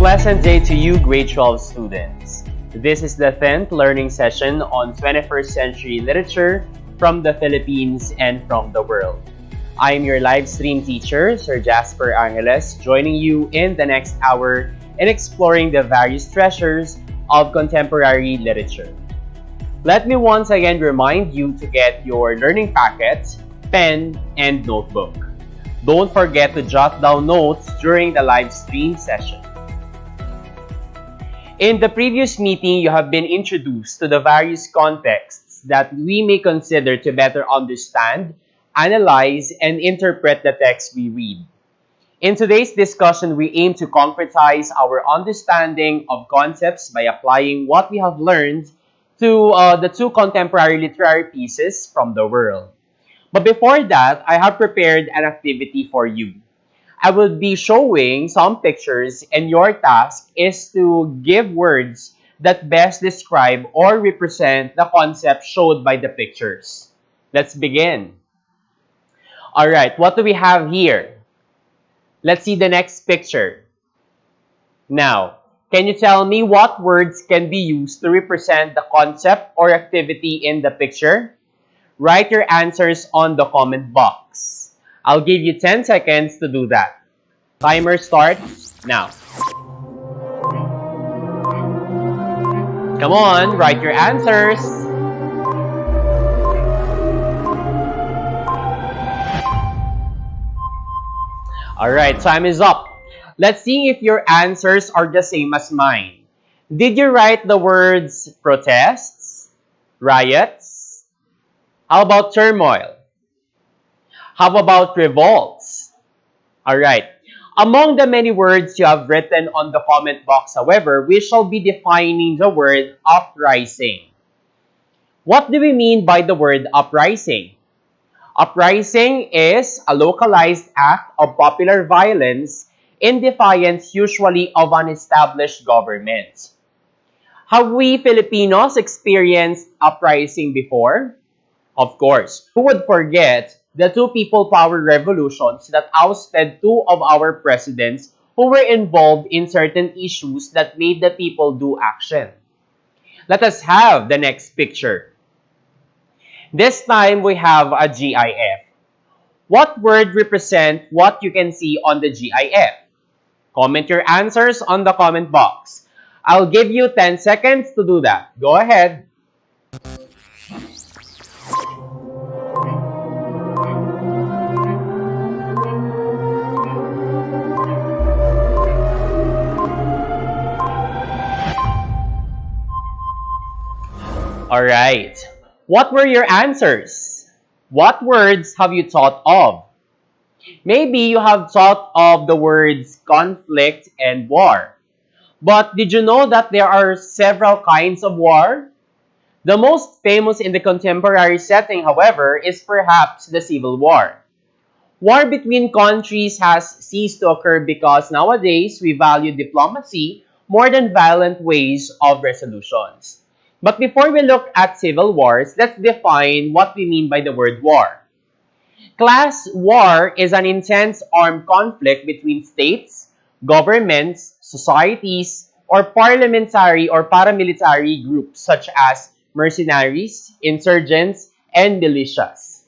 pleasant day to you, grade 12 students. This is the 10th learning session on 21st century literature from the Philippines and from the world. I am your live stream teacher, Sir Jasper Angeles, joining you in the next hour in exploring the various treasures of contemporary literature. Let me once again remind you to get your learning packet, pen, and notebook. Don't forget to jot down notes during the live stream session. In the previous meeting, you have been introduced to the various contexts that we may consider to better understand, analyze, and interpret the text we read. In today's discussion, we aim to concretize our understanding of concepts by applying what we have learned to the two contemporary literary pieces from the world. But before that, I have prepared an activity for you. I will be showing some pictures, and your task is to give words that best describe or represent the concept showed by the pictures. Let's begin. Alright, what do we have here? Let's see the next picture. Now, can you tell me what words can be used to represent the concept or activity in the picture? Write your answers on the comment box. I'll give you 10 seconds to do that. Timer starts now. Come on, write your answers. Alright, time is up. Let's see if your answers are the same as mine. Did you write the words protests, riots? How about turmoil? How about revolts? Alright. Among the many words you have written on the comment box, however, we shall be defining the word uprising. What do we mean by the word uprising? Uprising is a localized act of popular violence in defiance usually of an established government. Have we Filipinos experienced uprising before? Of course. Who would forget the two people power revolutions that ousted two of our presidents who were involved in certain issues that made the people do action? Let us have the next picture. This time we have a GIF. What word represents what you can see on the GIF? Comment your answers on the comment box. I'll give you 10 seconds to do that. Go ahead. Alright, what were your answers? What words have you thought of? Maybe you have thought of the words conflict and war. But did you know that there are several kinds of war? The most famous in the contemporary setting, however, is perhaps the Civil War. War between countries has ceased to occur because nowadays we value diplomacy more than violent ways of resolutions. But before we look at civil wars, let's define what we mean by the word war. Class war is an intense armed conflict between states, governments, societies, or parliamentary or paramilitary groups such as mercenaries, insurgents, and militias.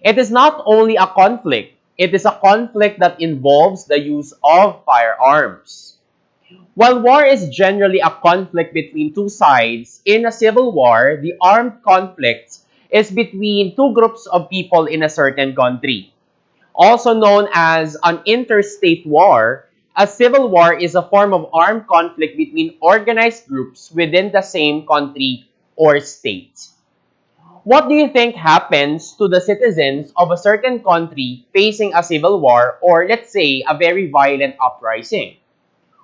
It is not only a conflict, it is a conflict that involves the use of firearms. While war is generally a conflict between two sides, in a civil war, the armed conflict is between two groups of people in a certain country. Also known as an interstate war, a civil war is a form of armed conflict between organized groups within the same country or state. What do you think happens to the citizens of a certain country facing a civil war or, let's say, a very violent uprising?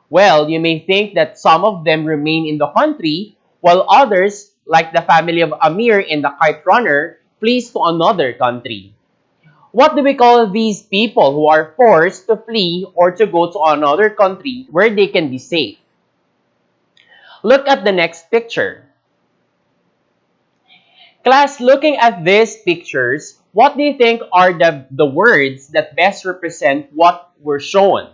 Well, you may think that some of them remain in the country, while others, like the family of Amir in the Kite Runner, flees to another country. What do we call these people who are forced to flee or to go to another country where they can be safe? Look at the next picture. Class, looking at these pictures, what do you think are the words that best represent what were shown?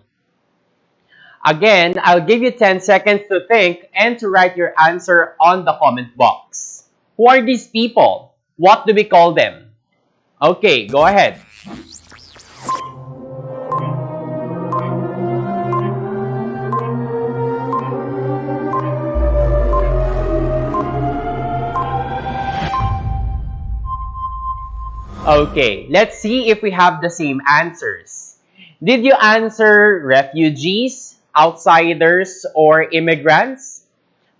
Again, I'll give you 10 seconds to think and to write your answer on the comment box. Who are these people? What do we call them? Okay, go ahead. Okay, let's see if we have the same answers. Did you answer refugees, outsiders, or immigrants?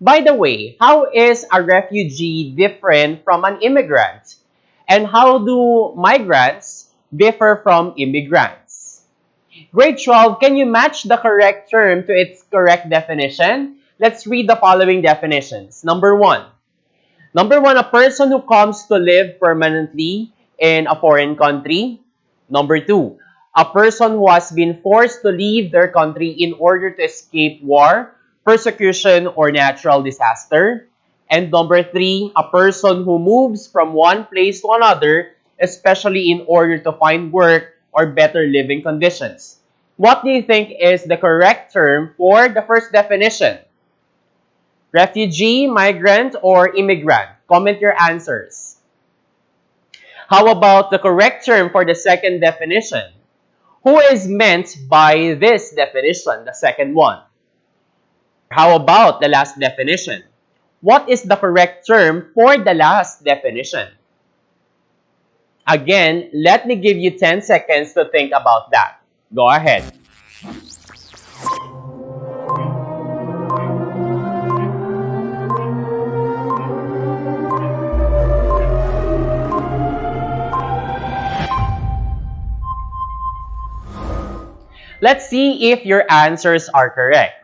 By the way, how is a refugee different from an immigrant? And how do migrants differ from immigrants? Grade 12, can you match the correct term to its correct definition? Let's read the following definitions. Number one, a person who comes to live permanently in a foreign country. Number two, a person who has been forced to leave their country in order to escape war, persecution, or natural disaster. And number three, a person who moves from one place to another, especially in order to find work or better living conditions. What do you think is the correct term for the first definition? Refugee, migrant, or immigrant? Comment your answers. How about the correct term for the second definition? Who is meant by this definition, the second one? How about the last definition? What is the correct term for the last definition? Again, let me give you 10 seconds to think about that. Go ahead. Let's see if your answers are correct.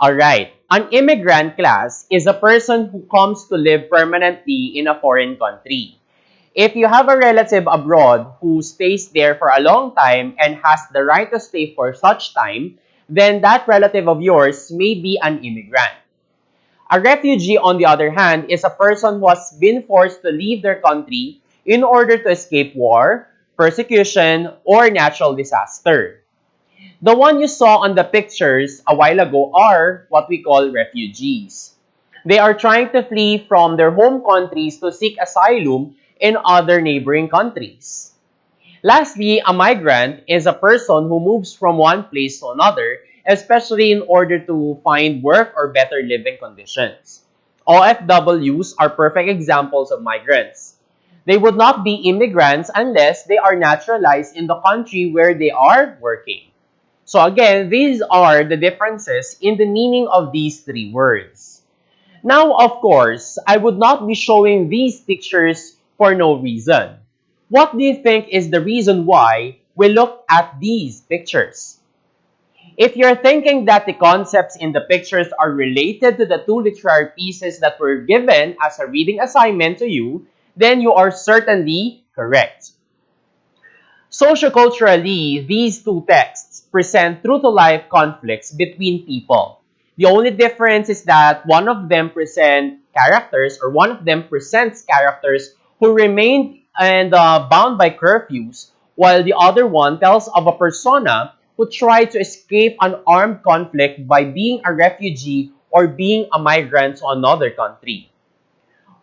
Alright, an immigrant class is a person who comes to live permanently in a foreign country. If you have a relative abroad who stays there for a long time and has the right to stay for such time, then that relative of yours may be an immigrant. A refugee, on the other hand, is a person who has been forced to leave their country in order to escape war, persecution, or natural disaster. The one you saw on the pictures a while ago are what we call refugees. They are trying to flee from their home countries to seek asylum in other neighboring countries. Lastly, a migrant is a person who moves from one place to another, especially in order to find work or better living conditions. OFWs are perfect examples of migrants. They would not be immigrants unless they are naturalized in the country where they are working. So again, these are the differences in the meaning of these three words. Now, of course, I would not be showing these pictures for no reason. What do you think is the reason why we look at these pictures? If you're thinking that the concepts in the pictures are related to the two literary pieces that were given as a reading assignment to you, then you are certainly correct. Socioculturally, these two texts present true-to-life conflicts between people. The only difference is that one of them presents characters who remained and bound by curfews, while the other one tells of a persona who tried to escape an armed conflict by being a refugee or being a migrant to another country.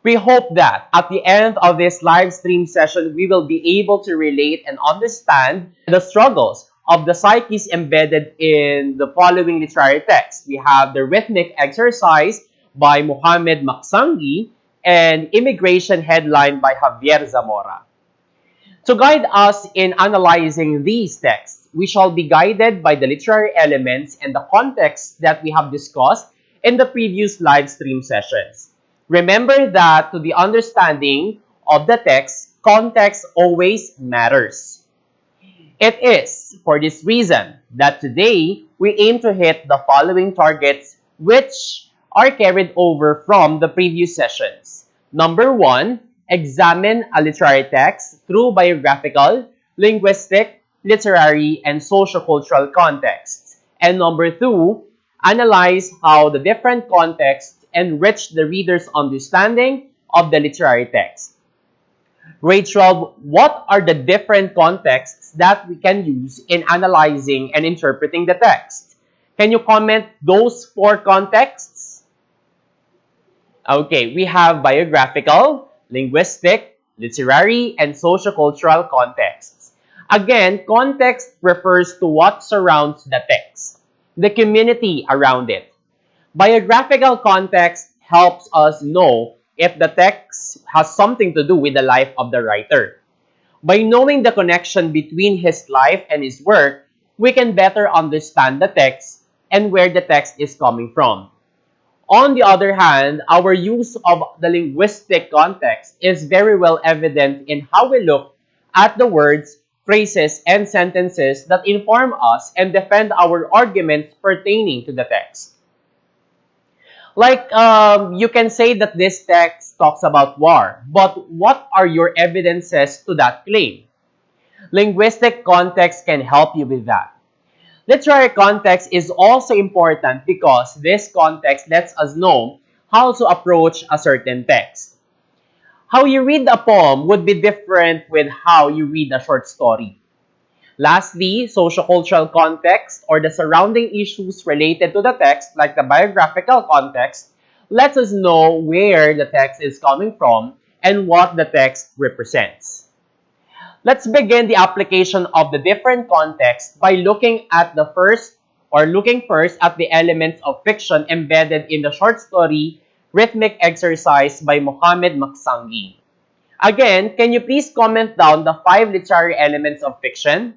We hope that at the end of this live stream session, we will be able to relate and understand the struggles of the psyches embedded in the following literary text. We have the rhythmic exercise by Mohamed Maksangi and Immigration headline by Javier Zamora. To guide us in analyzing these texts, we shall be guided by the literary elements and the context that we have discussed in the previous live stream sessions. Remember that to the understanding of the text, context always matters. It is for this reason that today we aim to hit the following targets which are carried over from the previous sessions. Number one, examine a literary text through biographical, linguistic, literary, and sociocultural contexts. And number two, analyze how the different contexts enrich the reader's understanding of the literary text. Grade 12, what are the different contexts that we can use in analyzing and interpreting the text? Can you comment those four contexts? Okay, we have biographical, linguistic, literary, and sociocultural contexts. Again, context refers to what surrounds the text, the community around it. Biographical context helps us know if the text has something to do with the life of the writer. By knowing the connection between his life and his work, we can better understand the text and where the text is coming from. On the other hand, our use of the linguistic context is very well evident in how we look at the words, phrases, and sentences that inform us and defend our arguments pertaining to the text. Like, you can say that this text talks about war, but what are your evidences to that claim? Linguistic context can help you with that. Literary context is also important because this context lets us know how to approach a certain text. How you read a poem would be different with how you read a short story. Lastly, sociocultural context or the surrounding issues related to the text, like the biographical context, lets us know where the text is coming from and what the text represents. Let's begin the application of the different contexts by looking first at the elements of fiction embedded in the short story Rhythmic Exercise by Mohamed Maksangi. Again, can you please comment down the 5 literary elements of fiction?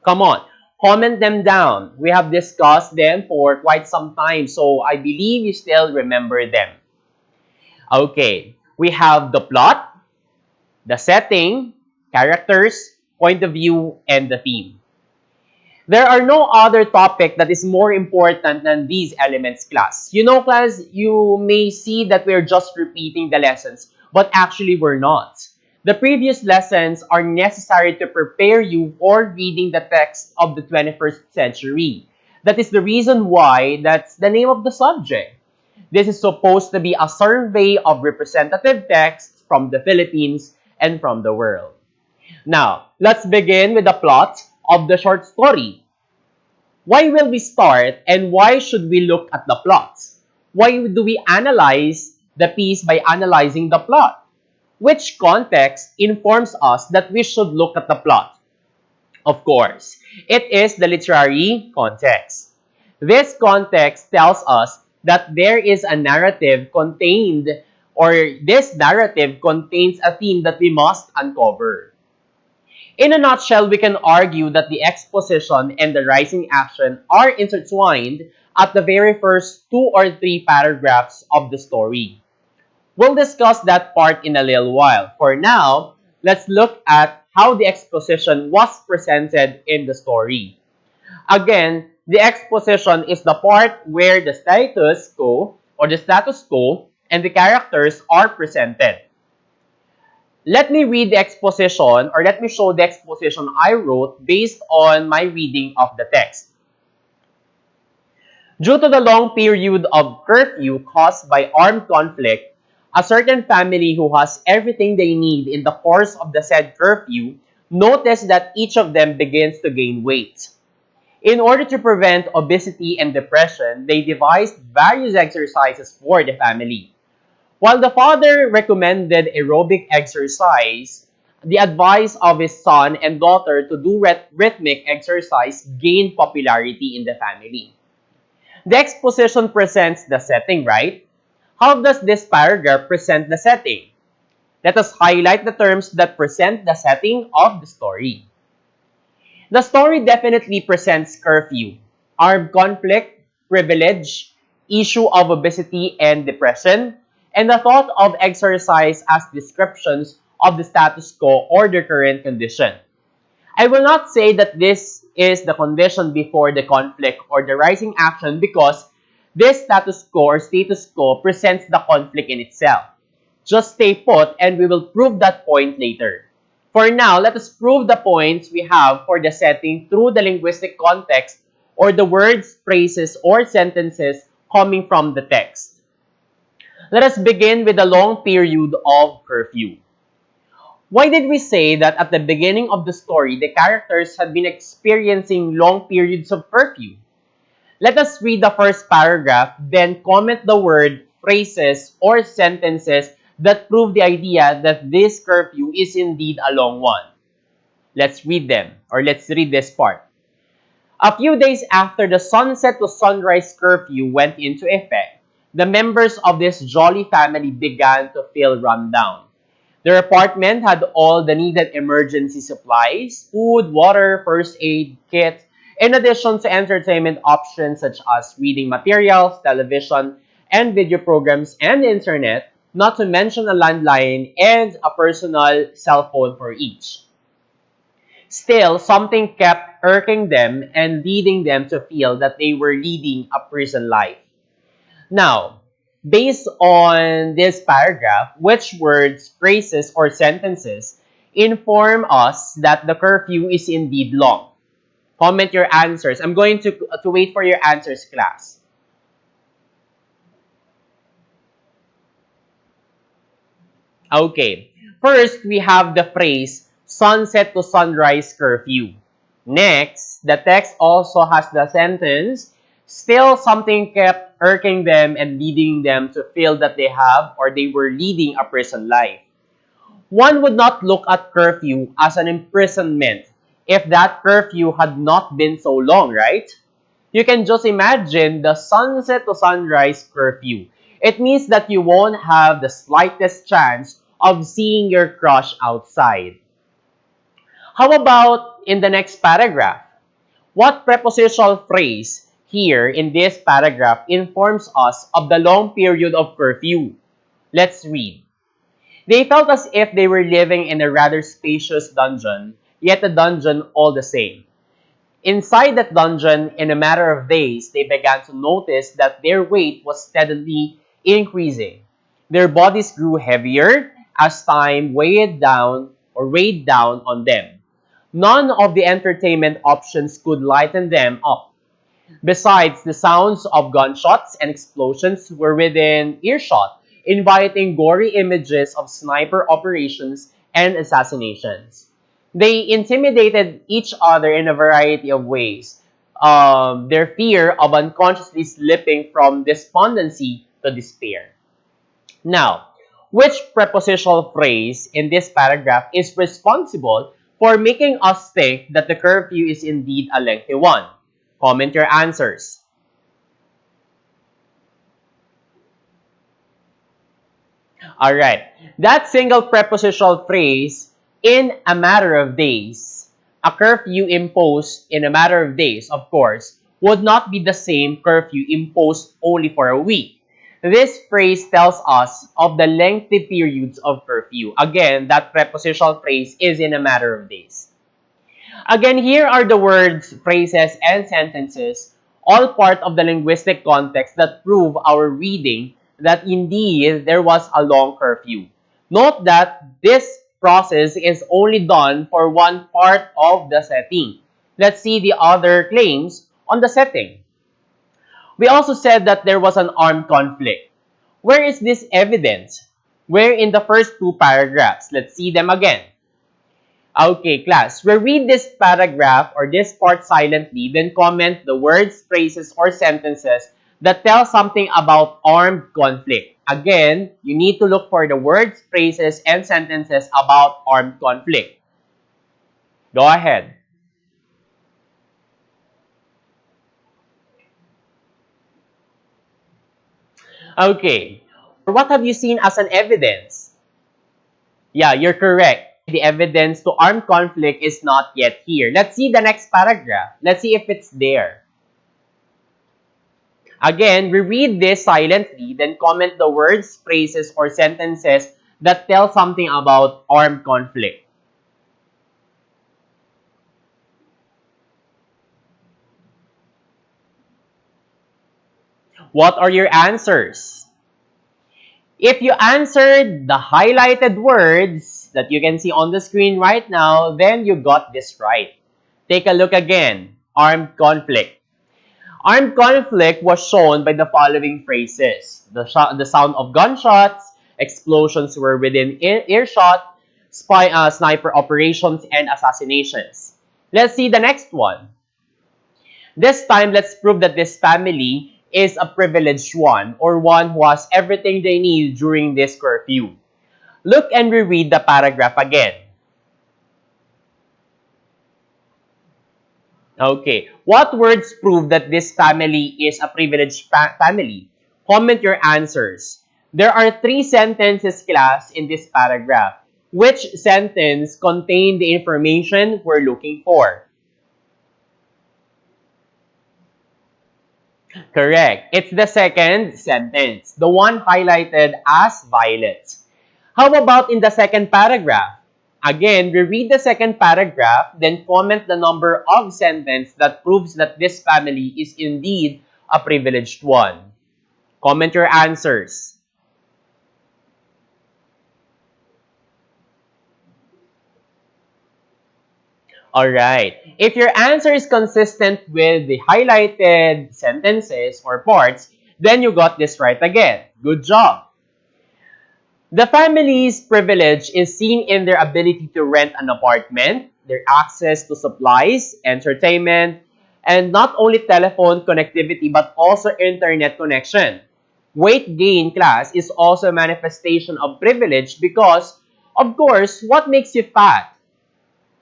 Come on, comment them down. We have discussed them for quite some time, so I believe you still remember them. Okay, we have the plot, the setting, characters, point of view, and the theme. There are no other topic that is more important than these elements, class. You know, class, you may see that we're just repeating the lessons, but actually we're not. The previous lessons are necessary to prepare you for reading the text of the 21st century. That is the reason why that's the name of the subject. This is supposed to be a survey of representative texts from the Philippines and from the world. Now, let's begin with the plot of the short story. Why will we start and why should we look at the plot? Why do we analyze the piece by analyzing the plot? Which context informs us that we should look at the plot? Of course, it is the literary context. This context tells us that there is a narrative contained, or this narrative contains a theme that we must uncover. In a nutshell, we can argue that the exposition and the rising action are intertwined at the very first 2 or 3 paragraphs of the story. We'll discuss that part in a little while. For now, let's look at how the exposition was presented in the story. Again, the exposition is the part where the status quo and the characters are presented. Let me read the exposition, or let me show the exposition I wrote based on my reading of the text. Due to the long period of curfew caused by armed conflict, a certain family who has everything they need in the course of the said curfew noticed that each of them begins to gain weight. In order to prevent obesity and depression, they devised various exercises for the family. While the father recommended aerobic exercise, the advice of his son and daughter to do rhythmic exercise gained popularity in the family. The exposition presents the setting, right? How does this paragraph present the setting? Let us highlight the terms that present the setting of the story. The story definitely presents curfew, armed conflict, privilege, issue of obesity and depression, and the thought of exercise as descriptions of the status quo or the current condition. I will not say that this is the condition before the conflict or the rising action because this status quo presents the conflict in itself. Just stay put and we will prove that point later. For now, let us prove the points we have for the setting through the linguistic context or the words, phrases, or sentences coming from the text. Let us begin with the long period of curfew. Why did we say that at the beginning of the story, the characters had been experiencing long periods of curfew? Let us read the first paragraph, then comment the word, phrases, or sentences that prove the idea that this curfew is indeed a long one. Let's read them, or let's read this part. A few days after the sunset to sunrise curfew went into effect, the members of this jolly family began to feel run down. Their apartment had all the needed emergency supplies, food, water, first aid kit, in addition to entertainment options such as reading materials, television, and video programs, and the internet, not to mention a landline and a personal cell phone for each. Still, something kept irking them and leading them to feel that they were leading a prison life. Now, based on this paragraph, which words, phrases, or sentences inform us that the curfew is indeed long? Comment your answers. I'm going to wait for your answers, class. Okay. First, we have the phrase sunset to sunrise curfew. Next, the text also has the sentence, still something kept irking them and leading them to feel that they have or they were leading a prison life. One would not look at curfew as an imprisonment if that curfew had not been so long, right? You can just imagine the sunset to sunrise curfew. It means that you won't have the slightest chance of seeing your crush outside. How about in the next paragraph? What prepositional phrase here in this paragraph informs us of the long period of curfew? Let's read. They felt as if they were living in a rather spacious dungeon, yet a dungeon all the same. Inside that dungeon, in a matter of days, they began to notice that their weight was steadily increasing. Their bodies grew heavier as time weighed down on them. None of the entertainment options could lighten them up. Besides, the sounds of gunshots and explosions were within earshot, inviting gory images of sniper operations and assassinations. They intimidated each other in a variety of ways. Their fear of unconsciously slipping from despondency to despair. Now, which prepositional phrase in this paragraph is responsible for making us think that the curfew is indeed a lengthy one? Comment your answers. Alright, that single prepositional phrase, in a matter of days, a curfew imposed in a matter of days, of course, would not be the same curfew imposed only for a week. This phrase tells us of the lengthy periods of curfew. Again, that prepositional phrase is in a matter of days. Again, here are the words, phrases, and sentences, all part of the linguistic context that prove our reading that indeed there was a long curfew. Note that this process is only done for one part of the setting. Let's see the other claims on the setting. We also said that there was an armed conflict. Where is this evidence? Where in the first two paragraphs? Let's see them again. Okay, class, we read this paragraph or this part silently, then comment the words, phrases, or sentences that tell something about armed conflict. Again, you need to look for the words, phrases, and sentences about armed conflict. Go ahead. Okay, what have you seen as an evidence? Yeah, you're correct. The evidence to armed conflict is not yet here. Let's see the next paragraph. Let's see if it's there. Again, we read this silently, then comment the words, phrases, or sentences that tell something about armed conflict. What are your answers? If you answered the highlighted words that you can see on the screen right now, then you got this right. Take a look again. Armed conflict. Armed conflict was shown by the following phrases. The sound of gunshots, explosions were within earshot, sniper operations, and assassinations. Let's see the next one. This time, let's prove that this family is a privileged one or one who has everything they need during this curfew. Look and reread the paragraph again. Okay, what words prove that this family is a privileged family? Comment your answers. There are 3 sentences, class, in this paragraph. Which sentence contain the information we're looking for? Correct. It's the second sentence, the one highlighted as violet. How about in the second paragraph? Again, reread the second paragraph, then comment the number of sentence that proves that this family is indeed a privileged one. Comment your answers. Alright, if your answer is consistent with the highlighted sentences or parts, then you got this right again. Good job. The family's privilege is seen in their ability to rent an apartment, their access to supplies, entertainment, and not only telephone connectivity but also internet connection. Weight gain, class, is also a manifestation of privilege because, of course, what makes you fat?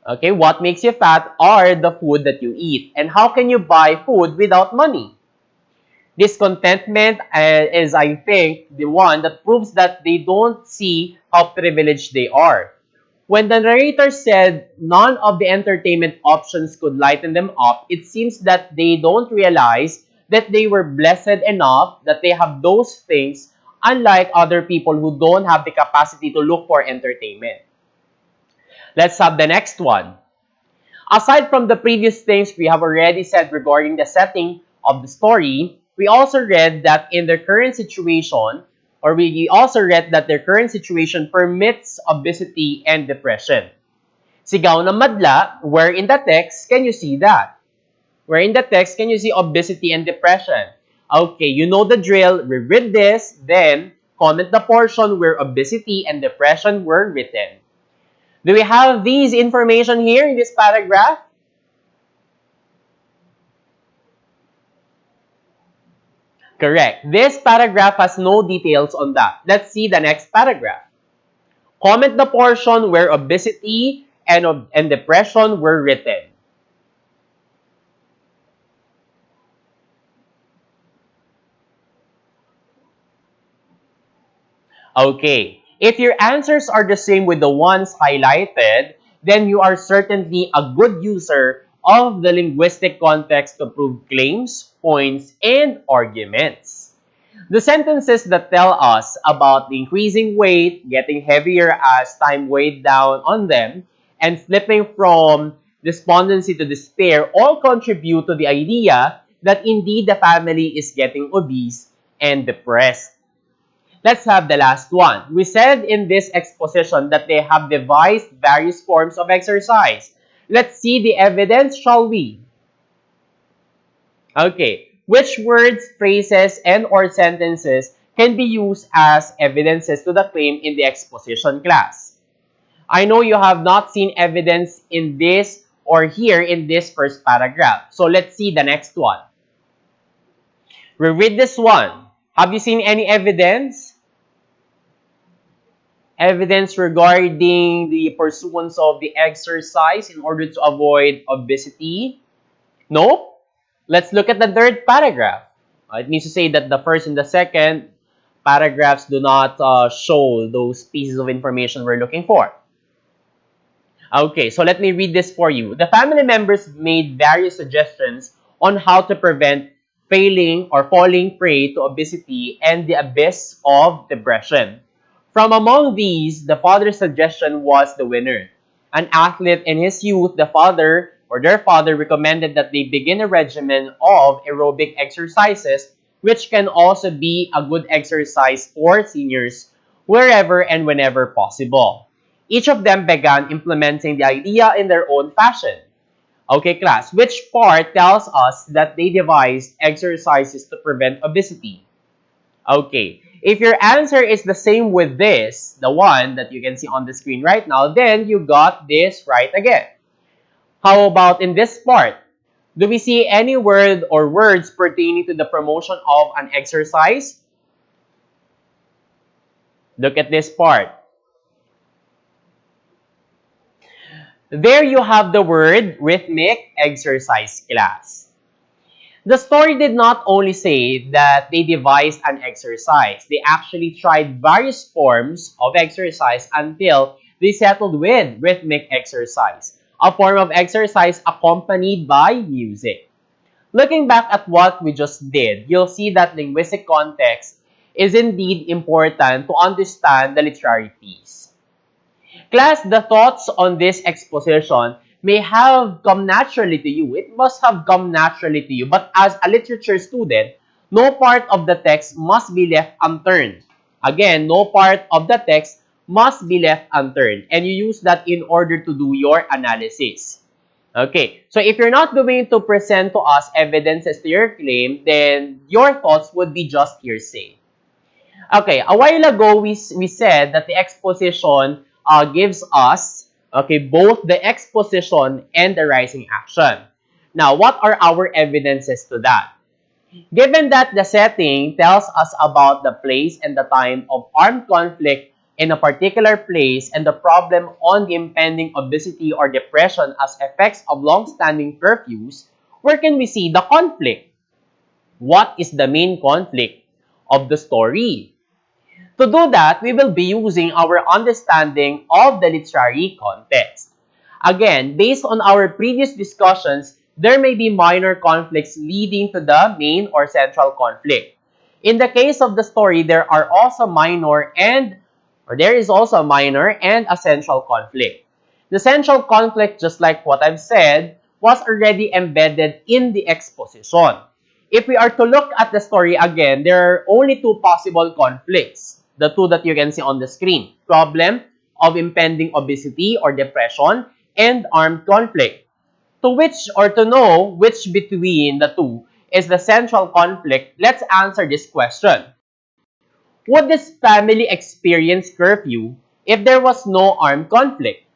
Okay, what makes you fat are the food that you eat. And how can you buy food without money? Discontentment is, I think, the one that proves that they don't see how privileged they are. When the narrator said none of the entertainment options could lighten them up, it seems that they don't realize that they were blessed enough that they have those things, unlike other people who don't have the capacity to look for entertainment. Let's have the next one. Aside from the previous things we have already said regarding the setting of the story, we also read that in their current situation, or we also read that their current situation permits obesity and depression. Sigaw na madla, where in the text can you see that? Where in the text can you see obesity and depression? Okay, you know the drill. We read this, then comment the portion where obesity and depression were written. Do we have these information here in this paragraph? Correct. This paragraph has no details on that. Let's see the next paragraph. Comment the portion where obesity and depression were written. Okay. If your answers are the same with the ones highlighted, then you are certainly a good user of the linguistic context to prove claims, points, and arguments. The sentences that tell us about the increasing weight, getting heavier as time weighed down on them, and slipping from despondency to despair all contribute to the idea that indeed the family is getting obese and depressed. Let's have the last one. We said in this exposition that they have devised various forms of exercise. Let's see the evidence, shall we? Okay. Which words, phrases, and or sentences can be used as evidences to the claim in the exposition class? I know you have not seen evidence in this or here in this first paragraph. So let's see the next one. Reread this one. Have you seen any evidence? Evidence regarding the pursuance of the exercise in order to avoid obesity? Nope. Let's look at the third paragraph. It means to say that the first and the second paragraphs do not show those pieces of information we're looking for. Okay, so let me read this for you. The family members made various suggestions on how to prevent failing or falling prey to obesity and the abyss of depression. From among these, the father's suggestion was the winner. An athlete in his youth, the father or their father recommended that they begin a regimen of aerobic exercises, which can also be a good exercise for seniors wherever and whenever possible. Each of them began implementing the idea in their own fashion. Okay, class, which part tells us that they devised exercises to prevent obesity? Okay, if your answer is the same with this, the one that you can see on the screen right now, then you got this right again. How about in this part? Do we see any word or words pertaining to the promotion of an exercise? Look at this part. There you have the word rhythmic exercise class. The story did not only say that they devised an exercise, they actually tried various forms of exercise until they settled with rhythmic exercise, a form of exercise accompanied by music. Looking back at what we just did, you'll see that linguistic context is indeed important to understand the literary piece. Class, the thoughts on this exposition may have come naturally to you. It must have come naturally to you. But as a literature student, no part of the text must be left unturned. Again, no part of the text must be left unturned. And you use that in order to do your analysis. Okay, so if you're not going to present to us evidences to your claim, then your thoughts would be just hearsay. Okay, a while ago, we said that the exposition gives us, okay, both the exposition and the rising action. Now, what are our evidences to that? Given that the setting tells us about the place and the time of armed conflict in a particular place and the problem on the impending obesity or depression as effects of long-standing curfews, where can we see the conflict? What is the main conflict of the story? To do that, we will be using our understanding of the literary context. Again, based on our previous discussions, there may be minor conflicts leading to the main or central conflict. In the case of the story, there is also a minor and a central conflict. The central conflict, just like what I've said, was already embedded in the exposition. If we are to look at the story again, there are only two possible conflicts. The two that you can see on the screen. Problem of impending obesity or depression and armed conflict. To know which between the two is the central conflict, let's answer this question. Would this family experience curfew if there was no armed conflict?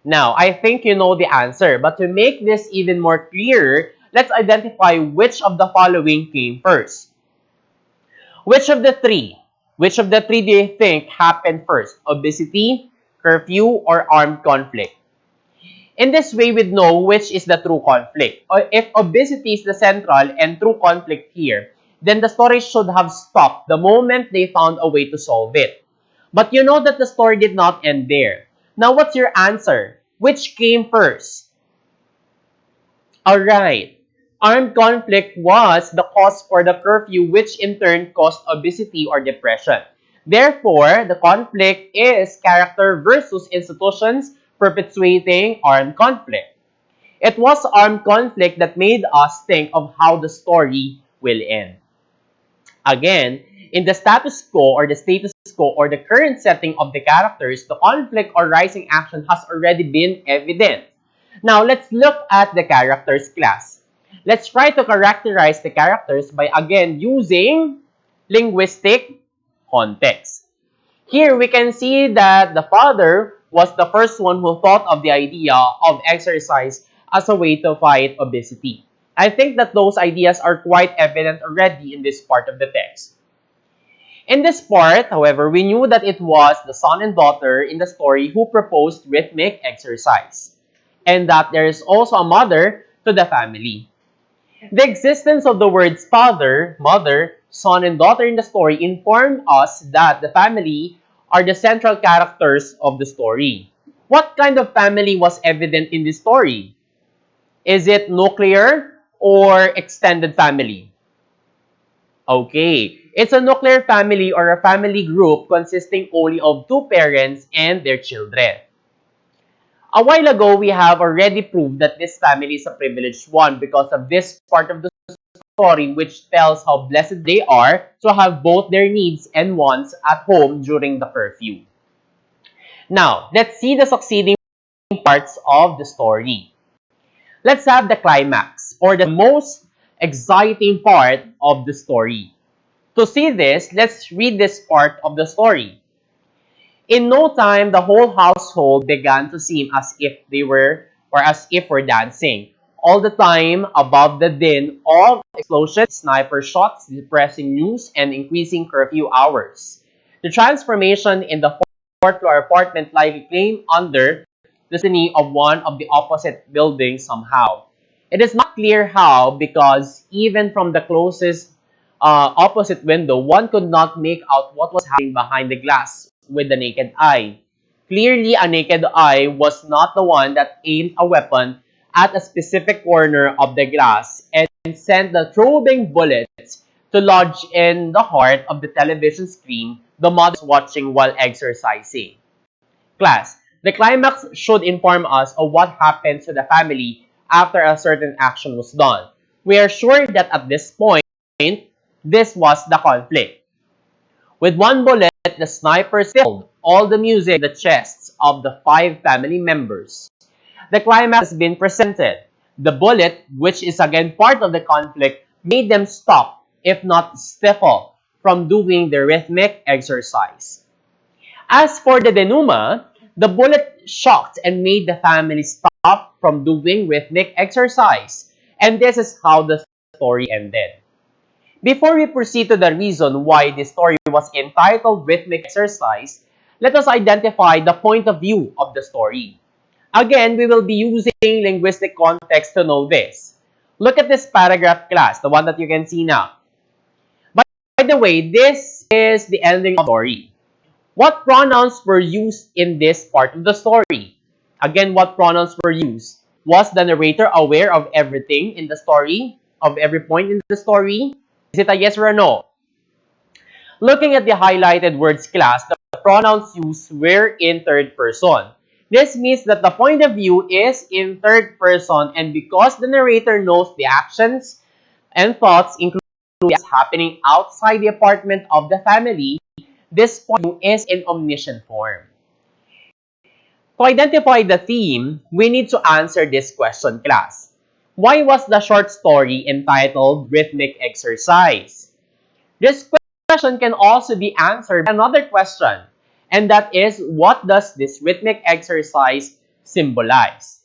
Now, I think you know the answer, but to make this even more clear, let's identify which of the following came first. Which of the three? Which of the three do you think happened first? Obesity, curfew, or armed conflict? In this way, we'd know which is the true conflict. Or if obesity is the central and true conflict here, then the story should have stopped the moment they found a way to solve it. But you know that the story did not end there. Now, what's your answer? Which came first? Alright. Armed conflict was the cause for the curfew, which in turn caused obesity or depression. Therefore, the conflict is character versus institutions perpetuating armed conflict. It was armed conflict that made us think of how the story will end. Again, in the status quo or the current setting of the characters, the conflict or rising action has already been evident. Now, let's look at the characters class. Let's try to characterize the characters by again using linguistic context. Here, we can see that the father was the first one who thought of the idea of exercise as a way to fight obesity. I think that those ideas are quite evident already in this part of the text. In this part, however, we knew that it was the son and daughter in the story who proposed rhythmic exercise, and that there is also a mother to the family. The existence of the words father, mother, son, and daughter in the story inform us that the family are the central characters of the story. What kind of family was evident in this story? Is it nuclear or extended family? Okay, it's a nuclear family or a family group consisting only of two parents and their children. A while ago, we have already proved that this family is a privileged one because of this part of the story which tells how blessed they are to have both their needs and wants at home during the curfew. Now, let's see the succeeding parts of the story. Let's have the climax or the most exciting part of the story. To see this, let's read this part of the story. In no time, the whole household began to seem as if they were or as if were dancing. all the time above the din of explosions, sniper shots, depressing news, and increasing curfew hours. The transformation in the fourth floor apartment likely came under the destiny of one of the opposite buildings somehow. It is not clear how, because even from the closest opposite window, one could not make out what was happening behind the glass with the naked eye. Clearly, a naked eye was not the one that aimed a weapon at a specific corner of the glass and sent the probing bullets to lodge in the heart of the television screen the mother was watching while exercising. Class, the climax should inform us of what happened to the family after a certain action was done. We are sure that at this point, this was the conflict. With one bullet, the sniper stilled all the music in the chests of the five family members. The climax has been presented. The bullet, which is again part of the conflict, made them stop, if not stifle, from doing the rhythmic exercise. As for the denouement, the bullet shocked and made the family stop from doing rhythmic exercise. And this is how the story ended. Before we proceed to the reason why this story was entitled Rhythmic Exercise, let us identify the point of view of the story. Again, we will be using linguistic context to know this. Look at this paragraph, class, the one that you can see now. By the way, this is the ending of the story. What pronouns were used in this part of the story? Again, what pronouns were used? Was the narrator aware of everything in the story? Of every point in the story? Is it a yes or a no? Looking at the highlighted words, class, the pronouns used were in third person. This means that the point of view is in third person, and because the narrator knows the actions and thoughts including what's happening outside the apartment of the family, this point of view is in omniscient form. To identify the theme, we need to answer this question, class. Why was the short story entitled Rhythmic Exercise? This question can also be answered by another question, and that is, what does this rhythmic exercise symbolize?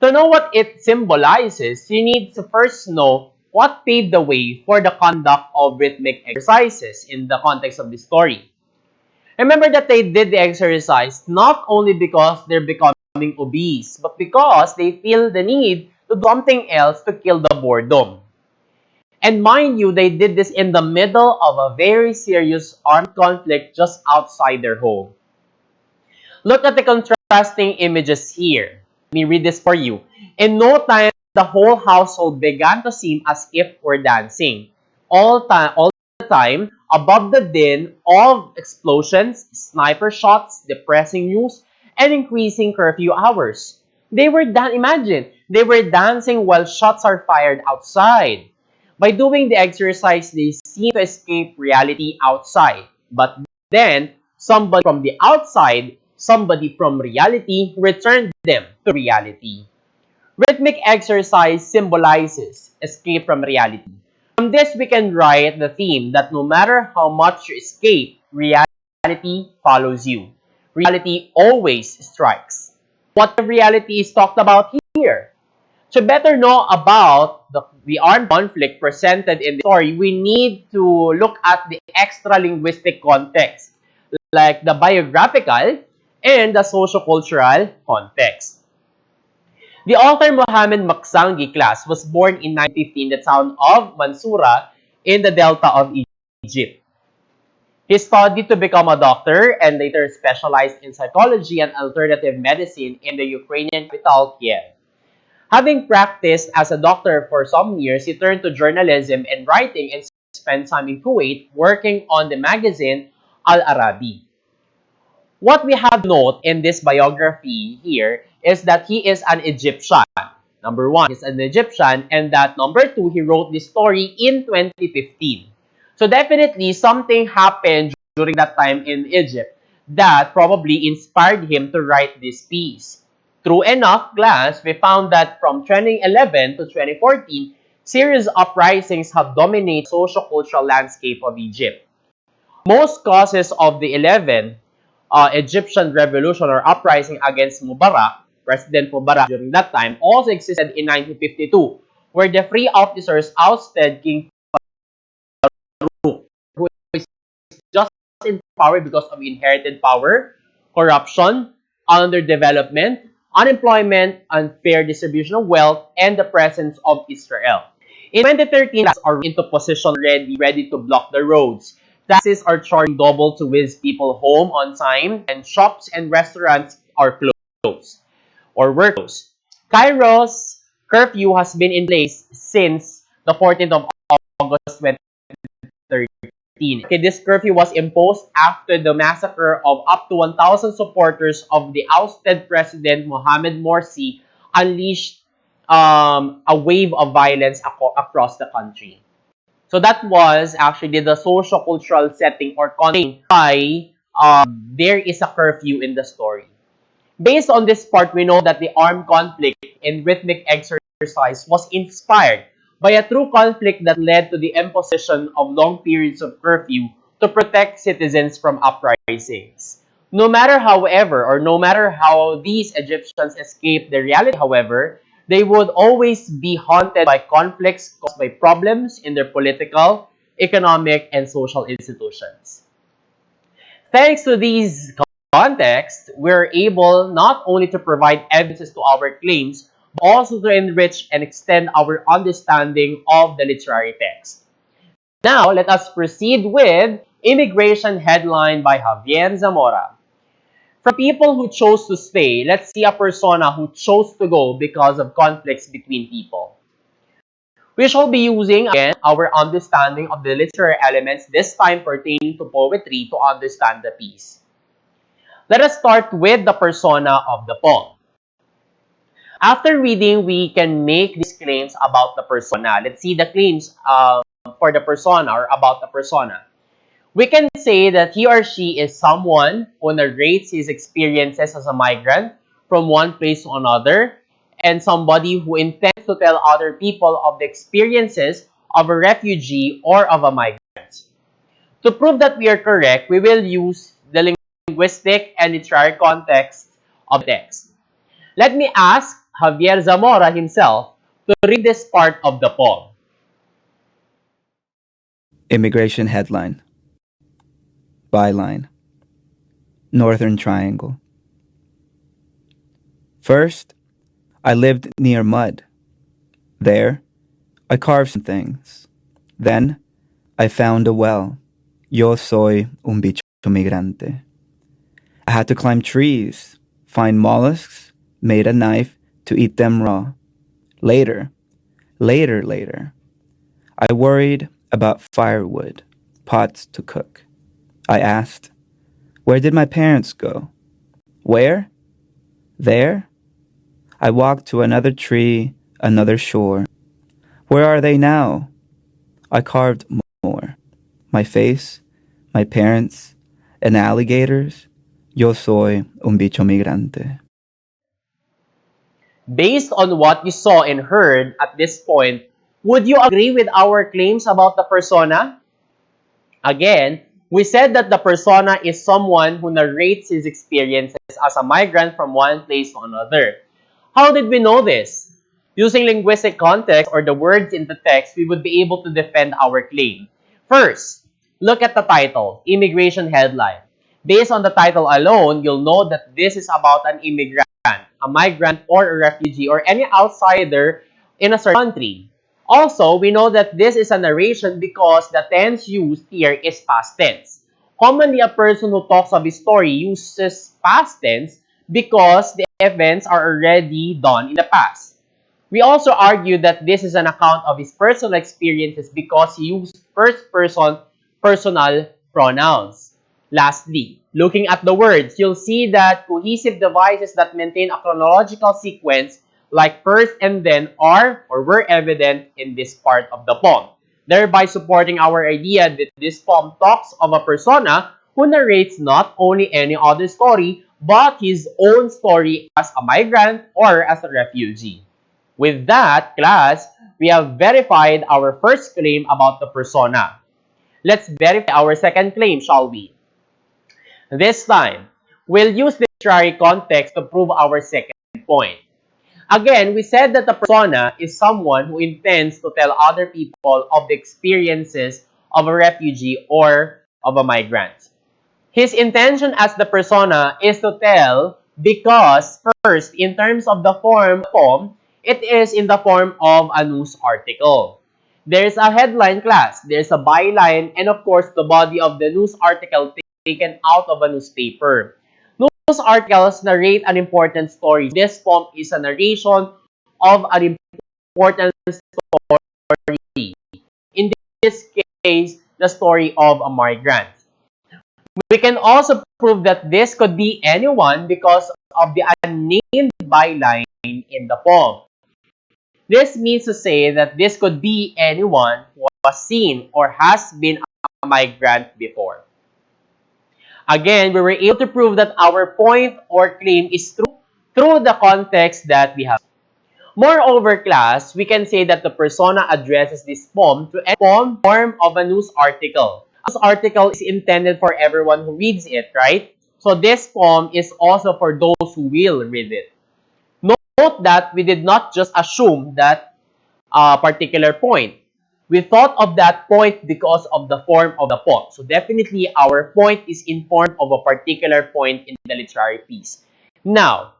To know what it symbolizes, you need to first know what paved the way for the conduct of rhythmic exercises in the context of the story. Remember that they did the exercise not only because they're becoming obese, but because they feel the need to do something else to kill the boredom. And mind you, they did this in the middle of a very serious armed conflict just outside their home. Look at the contrasting images here. Let me read this for you. In no time, the whole household began to seem as if we're dancing. All the time, above the din of explosions, sniper shots, depressing news, and increasing curfew hours. Imagine, they were dancing while shots are fired outside. By doing the exercise, they seem to escape reality outside. But then, somebody from the outside, somebody from reality, returned them to reality. Rhythmic exercise symbolizes escape from reality. From this, we can write the theme that no matter how much you escape, reality follows you. Reality always strikes. What reality is talked about here? To better know about the armed conflict presented in the story, we need to look at the extra-linguistic context, like the biographical and the socio-cultural context. The author Mohammed Maksangi class was born in 1915 in the town of Mansoura in the Delta of Egypt. He studied to become a doctor and later specialized in psychology and alternative medicine in the Ukrainian capital, Kiev. Having practiced as a doctor for some years, he turned to journalism and writing and spent time in Kuwait working on the magazine Al-Arabi. What we have to note in this biography here is that he is an Egyptian. Number one, he's an Egyptian, and that number two, he wrote this story in 2015. So definitely something happened during that time in Egypt that probably inspired him to write this piece. True enough, class, we found that from 2011 to 2014, serious uprisings have dominated the socio-cultural landscape of Egypt. Most causes of the 11 Egyptian revolution or uprising against Mubarak President Mubarak during that time, also existed in 1952, where the free officers ousted King Farouk, who is just in power because of inherited power, corruption, underdevelopment, unemployment, unfair distribution of wealth, and the presence of Israel. In 2013, are into position ready to block the roads. Taxis are charging double to whiz people home on time, and shops and restaurants are closed or were closed. Cairo's curfew has been in place since the 14th of August 2013. Okay, this curfew was imposed after the massacre of up to 1,000 supporters of the ousted President Mohamed Morsi unleashed a wave of violence across the country. So that was actually the socio-cultural setting or context why there is a curfew in the story. Based on this part, we know that the armed conflict and rhythmic exercise was inspired by a true conflict that led to the imposition of long periods of curfew to protect citizens from uprisings. No matter how these Egyptians escaped the reality, however, they would always be haunted by conflicts caused by problems in their political, economic, and social institutions. Thanks to these contexts, we're able not only to provide evidences to our claims, but also to enrich and extend our understanding of the literary text. Now, let us proceed with Immigration Headline by Javier Zamora. From people who chose to stay, let's see a persona who chose to go because of conflicts between people. We shall be using, again, our understanding of the literary elements, this time pertaining to poetry, to understand the piece. Let us start with the persona of the poem. After reading, we can make these claims about the persona. Let's see the claims for the persona or about the persona. We can say that he or she is someone who narrates his experiences as a migrant from one place to another, and somebody who intends to tell other people of the experiences of a refugee or of a migrant. To prove that we are correct, we will use the linguistic and literary context of the text. Let me ask Javier Zamora himself to read this part of the poem. Immigration Headline. Byline. Northern Triangle. First, I lived near mud. There, I carved some things. Then, I found a well. Yo soy un bicho migrante. I had to climb trees, find mollusks, made a knife to eat them raw. Later, I worried about firewood, pots to cook. I asked, where did my parents go? Where? There? I walked to another tree, another shore. Where are they now? I carved more. My face, my parents, and alligators. Yo soy un bicho migrante. Based on what you saw and heard at this point, would you agree with our claims about the persona? Again, we said that the persona is someone who narrates his experiences as a migrant from one place to another. How did we know this? Using linguistic context or the words in the text, we would be able to defend our claim. First, look at the title, Immigration Headline. Based on the title alone, you'll know that this is about an immigrant, a migrant or a refugee or any outsider in a certain country. Also, we know that this is a narration because the tense used here is past tense. Commonly, a person who talks of his story uses past tense because the events are already done in the past. We also argue that this is an account of his personal experiences because he used first person personal pronouns. Lastly, looking at the words, you'll see that cohesive devices that maintain a chronological sequence like first and then are or were evident in this part of the poem, thereby supporting our idea that this poem talks of a persona who narrates not only any other story, but his own story as a migrant or as a refugee. With that, class, we have verified our first claim about the persona. Let's verify our second claim, shall we? This time, we'll use literary context to prove our second point. point. Again, we said that the persona is someone who intends to tell other people of the experiences of a refugee or of a migrant. His intention as the persona is to tell because, first, in terms of the form of the poem, it is in the form of a news article. There's a headline, class, there's a byline, and of course, the body of the news article taken out of a newspaper. News articles narrate an important story. This poem is a narration of an important story. In this case, the story of a migrant. We can also prove that this could be anyone because of the unnamed byline in the poem. This means to say that this could be anyone who was seen or has been a migrant before. Again, we were able to prove that our point or claim is true through the context that we have. Moreover, class, we can say that the persona addresses this poem to any form of a news article. A news article is intended for everyone who reads it, right? So this poem is also for those who will read it. Note that we did not just assume that particular point. We thought of that point because of the form of the poem. So definitely our point is informed of a particular point in the literary piece. Now,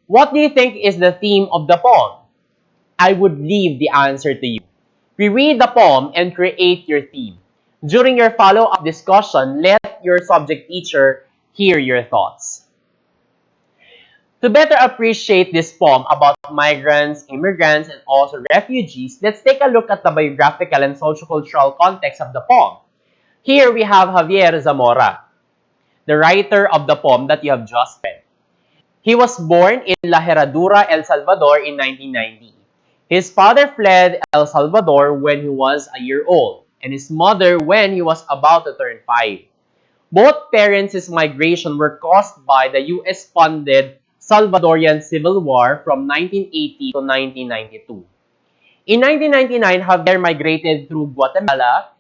what do you think is the theme of the poem? I would leave the answer to you. Reread the poem and create your theme. During your follow-up discussion, let your subject teacher hear your thoughts. To better appreciate this poem about migrants, immigrants, and also refugees, let's take a look at the biographical and sociocultural context of the poem. Here we have Javier Zamora, the writer of the poem that you have just read. He was born in La Herradura, El Salvador in 1990. His father fled El Salvador when he was a year old, and his mother when he was about to turn 5. Both parents' migration were caused by the US-funded Salvadorian Civil War from 1980 to 1992. In 1999, Javier migrated through Guatemala,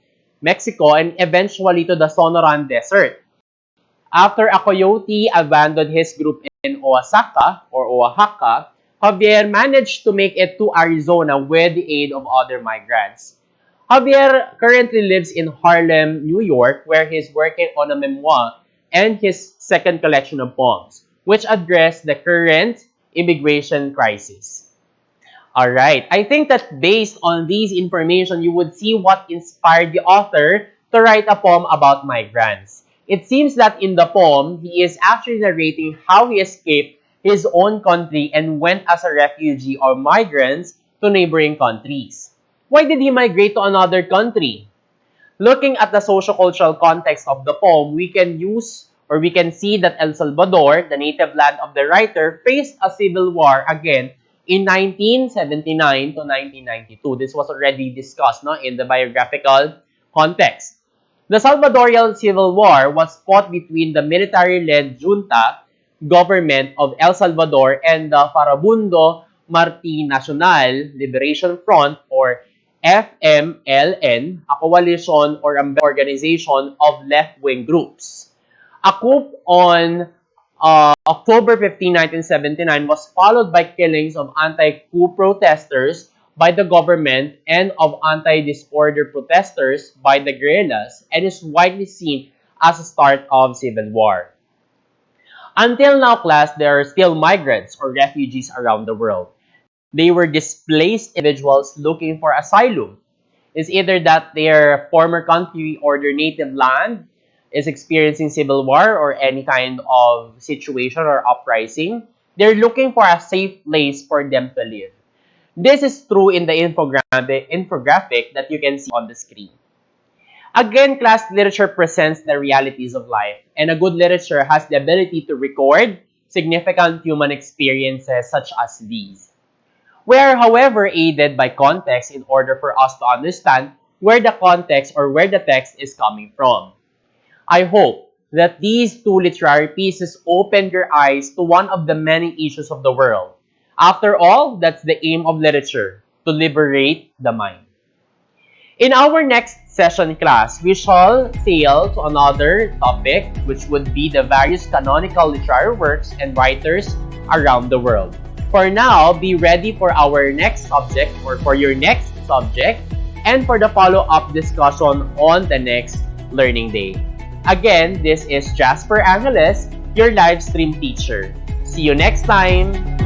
Mexico, and eventually to the Sonoran Desert. After a coyote abandoned his group in Oaxaca, Javier managed to make it to Arizona with the aid of other migrants. Javier currently lives in Harlem, New York, where he's working on a memoir and his second collection of poems, which address the current immigration crisis. Alright, I think that based on these information, you would see what inspired the author to write a poem about migrants. It seems that in the poem, he is actually narrating how he escaped his own country and went as a refugee or migrant to neighboring countries. Why did he migrate to another country? Looking at the sociocultural context of the poem, we can see that El Salvador, the native land of the writer, faced a civil war again in 1979 to 1992. This was already discussed in the biographical context. The Salvadorian Civil War was fought between the military-led junta government of El Salvador and the Farabundo Marti Nacional Liberation Front, or FMLN, a coalition or an organization of left-wing groups. A coup on October 15, 1979 was followed by killings of anti-coup protesters by the government and of anti-disorder protesters by the guerrillas, and is widely seen as a start of civil war. Until now, class, there are still migrants or refugees around the world. They were displaced individuals looking for asylum. It's either that their former country or their native land is experiencing civil war or any kind of situation or uprising. They're looking for a safe place for them to live. This is true in the infographic that you can see on the screen. Again, class, literature presents the realities of life, and a good literature has the ability to record significant human experiences such as these. We are, however, aided by context in order for us to understand where the context or where the text is coming from. I hope that these two literary pieces opened your eyes to one of the many issues of the world. After all, that's the aim of literature, to liberate the mind. In our next session class, we shall sail to another topic, which would be the various canonical literary works and writers around the world. For now, be ready for our next subject or for your next subject and for the follow-up discussion on the next learning day. Again, this is Jasper Angeles, your live stream teacher. See you next time!